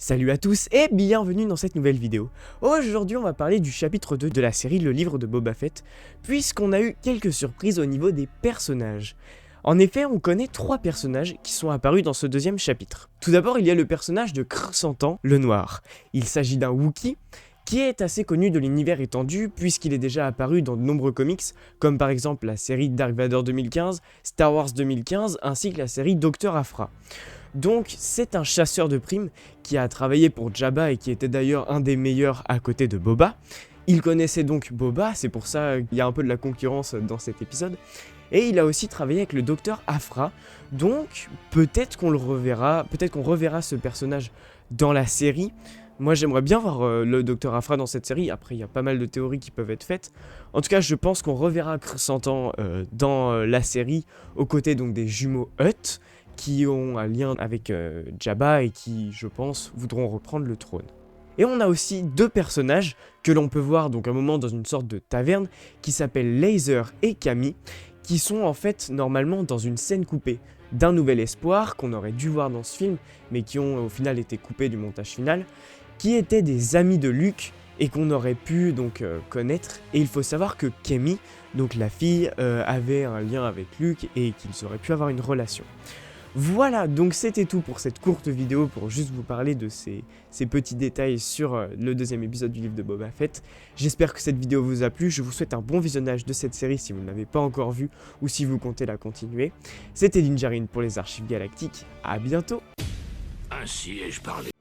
Salut à tous et bienvenue dans cette nouvelle vidéo. Aujourd'hui on va parler du chapitre 2 de la série Le Livre de Boba Fett, puisqu'on a eu quelques surprises au niveau des personnages. En effet, on connaît 3 personnages qui sont apparus dans ce deuxième chapitre. Tout d'abord, il y a le personnage de Krrsantan, le Noir. Il s'agit d'un Wookiee qui est assez connu de l'univers étendu puisqu'il est déjà apparu dans de nombreux comics, comme par exemple la série Dark Vador 2015, Star Wars 2015, ainsi que la série Dr. Aphra. Donc c'est un chasseur de primes qui a travaillé pour Jabba et qui était d'ailleurs un des meilleurs à côté de Boba. Il connaissait donc Boba, c'est pour ça qu'il y a un peu de la concurrence dans cet épisode. Et il a aussi travaillé avec le docteur Aphra, donc peut-être qu'on le reverra, peut-être qu'on reverra ce personnage dans la série. Moi j'aimerais bien voir le docteur Aphra dans cette série, après il y a pas mal de théories qui peuvent être faites. En tout cas je pense qu'on reverra Krrsantan dans la série, aux côtés donc des jumeaux Hutt, qui ont un lien avec Jabba et qui, je pense, voudront reprendre le trône. Et on a aussi 2 personnages que l'on peut voir donc un moment dans une sorte de taverne qui s'appellent Laser et Camie, qui sont en fait normalement dans une scène coupée d'un Nouvel Espoir qu'on aurait dû voir dans ce film, mais qui ont au final été coupés du montage final, qui étaient des amis de Luke et qu'on aurait pu donc connaître. Et il faut savoir que Camie, donc la fille, avait un lien avec Luke et qu'ils auraient pu avoir une relation. Voilà, donc c'était tout pour cette courte vidéo pour juste vous parler de ces petits détails sur le deuxième épisode du livre de Boba Fett. J'espère que cette vidéo vous a plu, je vous souhaite un bon visionnage de cette série si vous ne l'avez pas encore vue ou si vous comptez la continuer. C'était Dinjarin pour les Archives Galactiques, à bientôt. Ainsi ai-je parlé.